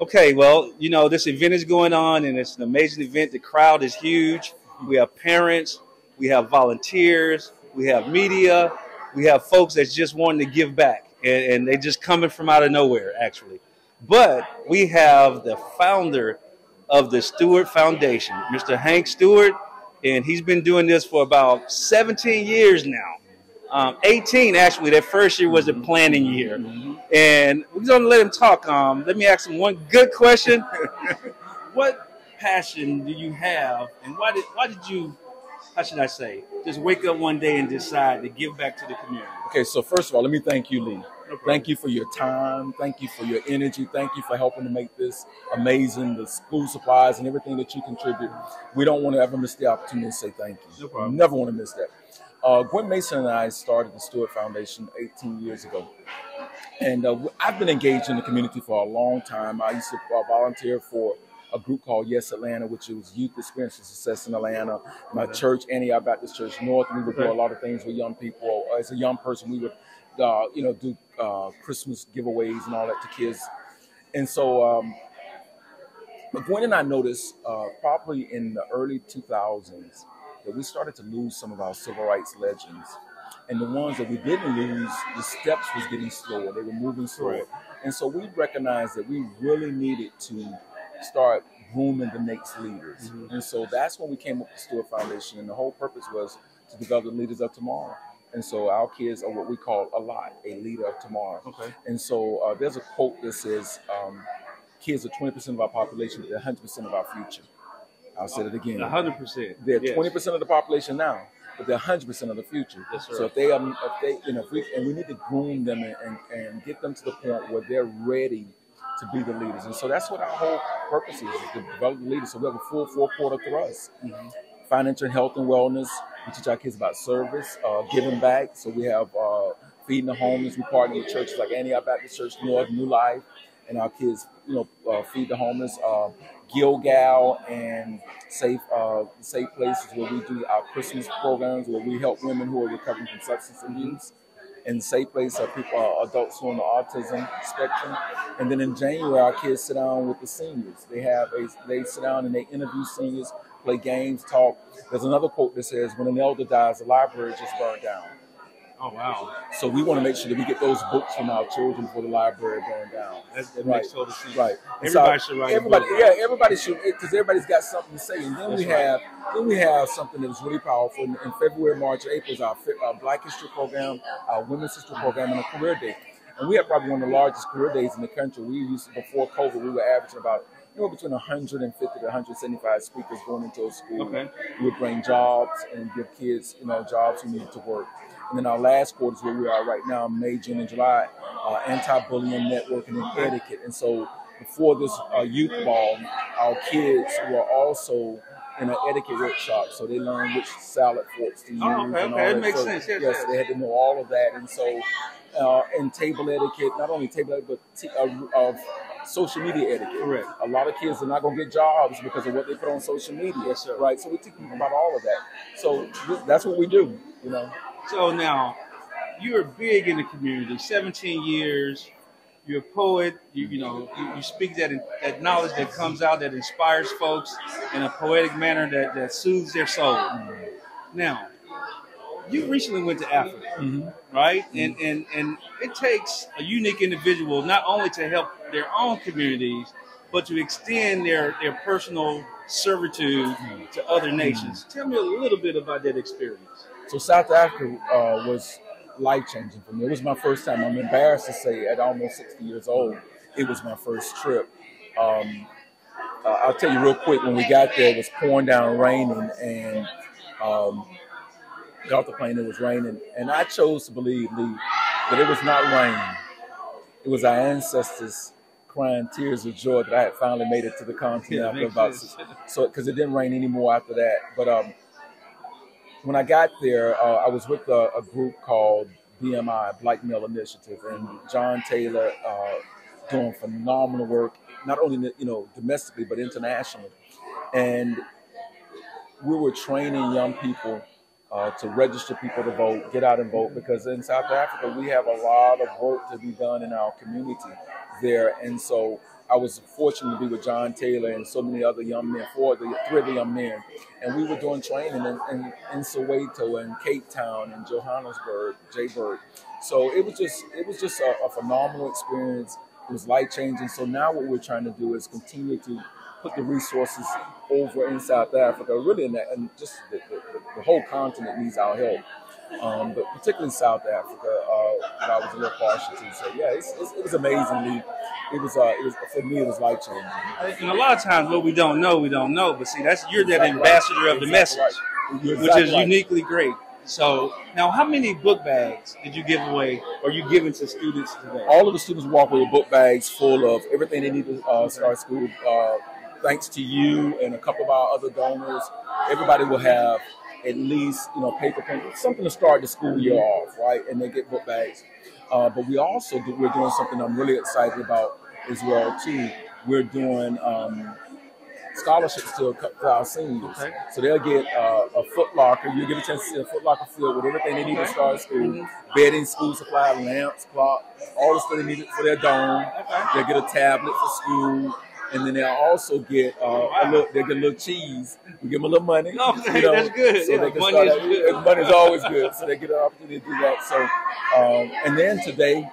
Okay, well, you know, this event is going on and it's an amazing event. The crowd is huge. We have parents, we have volunteers, we have media, we have folks that's just wanting to give back. And they just coming from out of nowhere, actually. But we have the founder of the Stewart Foundation, Mr. Hank Stewart, and he's been doing this for about 17 years now. 18 actually. That first year was the planning year, and we're gonna let him talk. Let me ask him one good question. What passion do you have, and why did you, how should I say, just wake up one day and decide to give back to the community? Okay, so first of all, let me thank you, Lee. No problem. Thank you for your time. Thank you for your energy. Thank you for helping to make this amazing, the school supplies and everything that you contribute. We don't want to ever miss the opportunity to say thank you. No problem. Never want to miss that. Gwen Mason and I started the Stewart Foundation 18 years ago. And I've been engaged in the community for a long time. I used to volunteer for a group called Yes Atlanta, which was Youth Experience for Success in Atlanta. My church, Antioch Baptist Church North, we would do a lot of things with young people. As a young person, we would, do Christmas giveaways and all that to kids. And so Gwen and I noticed probably in the early 2000s that we started to lose some of our civil rights legends. And the ones that we didn't lose, the steps was getting slower. They were moving slower. And so we recognized that we really needed to start grooming the next leaders. And so that's when we came up with the Stewart Foundation. And the whole purpose was to develop the leaders of tomorrow. And so our kids are what we call a leader of tomorrow. Okay. And so there's a quote that says, kids are 20% of our population, but they're 100% of our future. I'll say it again. 100%. They're 20% of the population now, but they're 100% of the future. Yes, sir. So if they are, we need to groom them and get them to the point where they're ready to be the leaders. And so that's what our whole purpose is to develop the leaders. So we have a full four-quarter thrust. Financial health and wellness. We teach our kids about service, giving back. So we have feeding the homeless. We partner with churches like Antioch Baptist Church North, New Life, and our kids, feed the homeless. Gilgal and safe places where we do our Christmas programs where we help women who are recovering from substance abuse. And safe place are adults who are on the autism spectrum. And then in January, our kids sit down with the seniors. They sit down and they interview seniors, play games, talk. There's another quote that says, "When an elder dies, the library just burned down." Oh, wow. So we want to make sure that we get those books from our children before the library burned down. That makes total sense. Right. Everybody should write a book. Yeah, everybody should, because everybody's got something to say. And then we have something that is really powerful. In February, March, April is our Black History Program, our Women's History Program, and a Career Day. And we have probably one of the largest career days in the country. We used to, before COVID, we were averaging about between 150 to 175 speakers going into a school. Okay. We would bring jobs and give kids, jobs who needed to work. And then our last quarter is where we are right now, May, June, and July, anti-bullying, networking, and etiquette. And so before this youth ball, our kids were also in an etiquette workshop. So they learned which salad forks to use. Oh, okay, and all that that. makes so, sense. Yes, they had to know all of that. And so and table etiquette, not only table etiquette, but social media etiquette. Correct. A lot of kids are not going to get jobs because of what they put on social media. Yes, sir. Right. So we teach them about all of that. So that's what we do, So now, you're big in the community, 17 years, you're a poet, you speak that knowledge that comes out, that inspires folks in a poetic manner that soothes their soul. Now, you recently went to Africa, right? And it takes a unique individual not only to help their own communities, but to extend their personal servitude to other nations. Tell me a little bit about that experience. So South Africa was life-changing for me. It was my first time. I'm embarrassed to say at almost 60 years old, it was my first trip. I'll tell you real quick, when we got there, it was pouring down raining, and got off the plane, it was raining. And I chose to believe, Lee, that it was not rain. It was our ancestors crying tears of joy that I had finally made it to the continent after about because it didn't rain anymore after that. But when I got there, I was with a group called BMI, Black Male Initiative, and John Taylor doing phenomenal work, not only domestically but internationally. And we were training young people to register people to vote, get out and vote, because in South Africa we have a lot of work to be done in our community there. And so I was fortunate to be with John Taylor and so many other young men, three of the young men, and we were doing training in Soweto and Cape Town and Johannesburg, Joburg. So it was just a phenomenal experience. It was life changing. So now what we're trying to do is continue to put the resources over in South Africa, really, and just the whole continent needs our help. But particularly South Africa, that I was a little partial to. So yeah, it was amazingly. It was for me. It was life changing. And a lot of times, what we don't know, we don't know. But see, you're that ambassador of the message, which is uniquely great. So now, how many book bags did you give away, or you giving to students today? All of the students walk away with book bags full of everything they need to start school. Thanks to you and a couple of our other donors, everybody will have at least, paper pen, something to start the school year off, right? And they get book bags. But we're doing something I'm really excited about as well too. We're doing scholarships to our seniors. Okay. So they'll get a Foot Locker. You get a chance to see a Foot Locker filled with everything they need to start school. Bedding, school supply, lamps, clock, all the stuff they need for their dorm. Okay. They'll get a tablet for school. And then they'll also get a little cheese. We give them a little money. Okay, that's good. So they can money is good. Money's always good. So they get an opportunity to do that. So, and then today,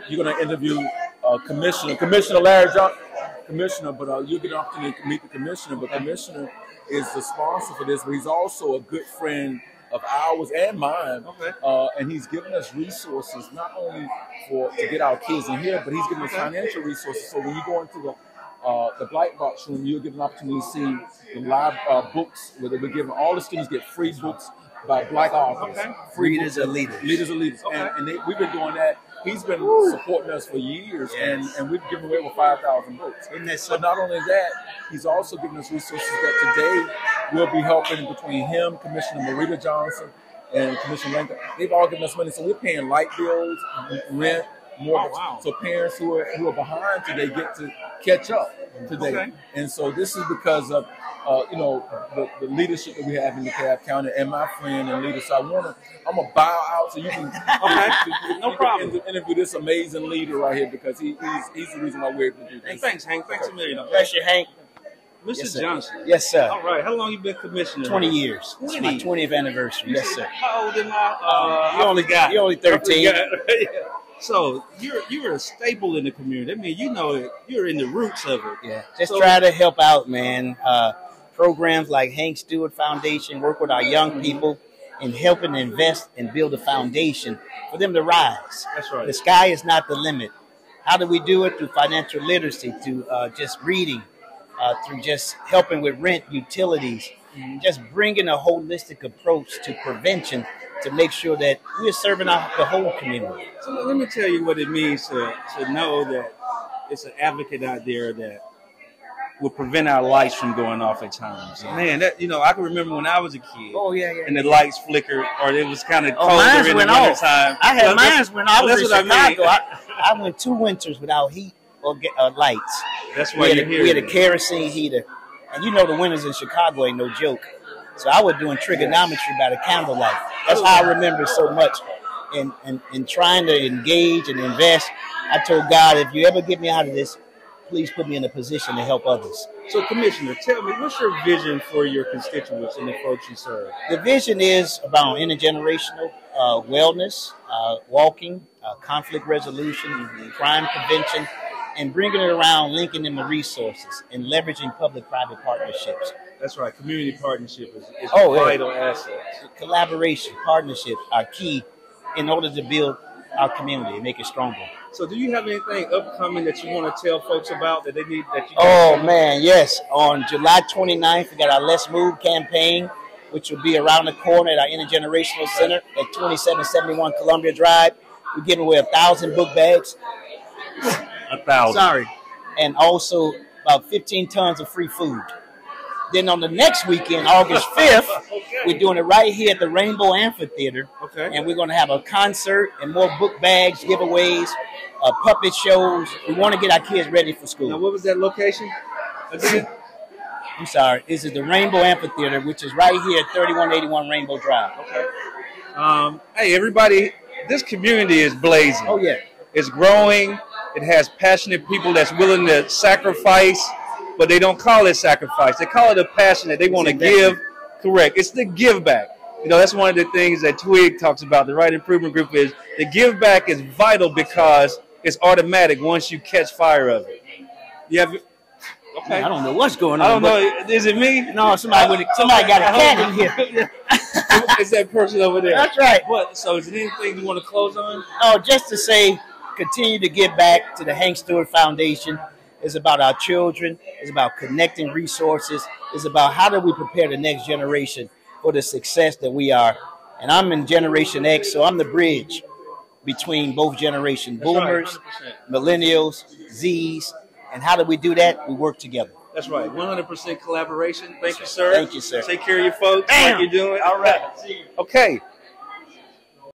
you're going to interview Commissioner Larry Johnson. But you'll get an opportunity to meet the commissioner. But Commissioner is the sponsor for this, but he's also a good friend of ours and mine. Okay. And he's giving us resources not only to get our kids in here, but he's giving us financial resources. So when you go into the Black Box room, you'll get an opportunity to see the live books where we're giving all the students get free books by Black authors. Okay. Free Leaders are Leaders. Leaders are Leaders. Okay. And we've been doing that. He's been supporting us for years, yes. and we've given away over 5,000 books. But not only that, he's also giving us resources that today we'll be helping between him, Commissioner Marita Johnson, and Commissioner Lincoln. They've all given us money, so we're paying light bills, rent, mortgage. Oh, wow. So parents who are behind today get to catch up today. Okay. And so this is because of the leadership that we have in DeKalb County and my friend and leader. So I'm gonna bow out so you can no problem interview this amazing leader right here because he's the reason why we're able to do this. Hey, thanks, Hank. Thanks a million. Bless you, Hank. Mr. Yes, Johnson. Yes, sir. All right. How long you been commissioner? 20 years. 20. It's my 20th anniversary. Yes, sir. How old am I? You're only 13. So you're a staple in the community. I mean, you're in the roots of it. Yeah. Just try to help out, man. Programs like Hank Stewart Foundation work with our young people in helping invest and build a foundation for them to rise. That's right. The sky is not the limit. How do we do it? Through financial literacy, through just reading, through just helping with rent, utilities, just bringing a holistic approach to prevention to make sure that we're serving the whole community. So let me tell you what it means to know that it's an advocate out there that will prevent our lights from going off at times. Yeah. Man, that I can remember when I was a kid. Oh yeah. And the lights flickered, or it was kind of colder in the winter time. I had mine when I was in Chicago. I went 2 winters without heat or lights. That's why you're here. We had a kerosene heater, and the winters in Chicago ain't no joke. So I was doing trigonometry by the candlelight. That's how I remember so much. And trying to engage and invest, I told God, if you ever get me out of this, please put me in a position to help others. So, Commissioner, tell me, what's your vision for your constituents and the folks you serve? The vision is about intergenerational wellness, walking, conflict resolution, crime prevention, and bringing it around, linking them to resources, and leveraging public-private partnerships. That's right. Community partnership is a vital asset. Collaboration, partnership are key in order to build our community and make it stronger. So do you have anything upcoming that you want to tell folks about that they need? Man, yes. On July 29th, we got our Let's Move campaign, which will be around the corner at our Intergenerational Center at 2771 Columbia Drive. We're giving away 1,000 book bags. 1,000. Sorry. And also about 15 tons of free food. Then on the next weekend, August 5th, we're doing it right here at the Rainbow Amphitheater. Okay. And we're going to have a concert and more book bags, giveaways, puppet shows. We want to get our kids ready for school. Now, what was that location again? I'm sorry. This is the Rainbow Amphitheater, which is right here at 3181 Rainbow Drive. Okay. Hey, everybody, this community is blazing. Oh, yeah. It's growing. It has passionate people that's willing to sacrifice, but they don't call it sacrifice. They call it a passion that they want to give. Correct. It's the give back. You know, that's one of the things that TWIG talks about. The Right Improvement Group is the give back is vital because it's automatic once you catch fire of it. You have. Okay. I don't know what's going on. I don't know. Is it me? No, somebody got a cat in here. It's that person over there. That's right. What? So is there anything you want to close on? Oh, just to say, continue to give back to the Hank Stewart Foundation. It's about our children. It's about connecting resources. It's about how do we prepare the next generation for the success that we are. And I'm in Generation X, so I'm the bridge between both generations, boomers, millennials, Zs. And how do we do that? We work together. That's right. 100% collaboration. Thank you, sir. Thank you, sir. Take care of your folks. Like you're doing. All right. Okay.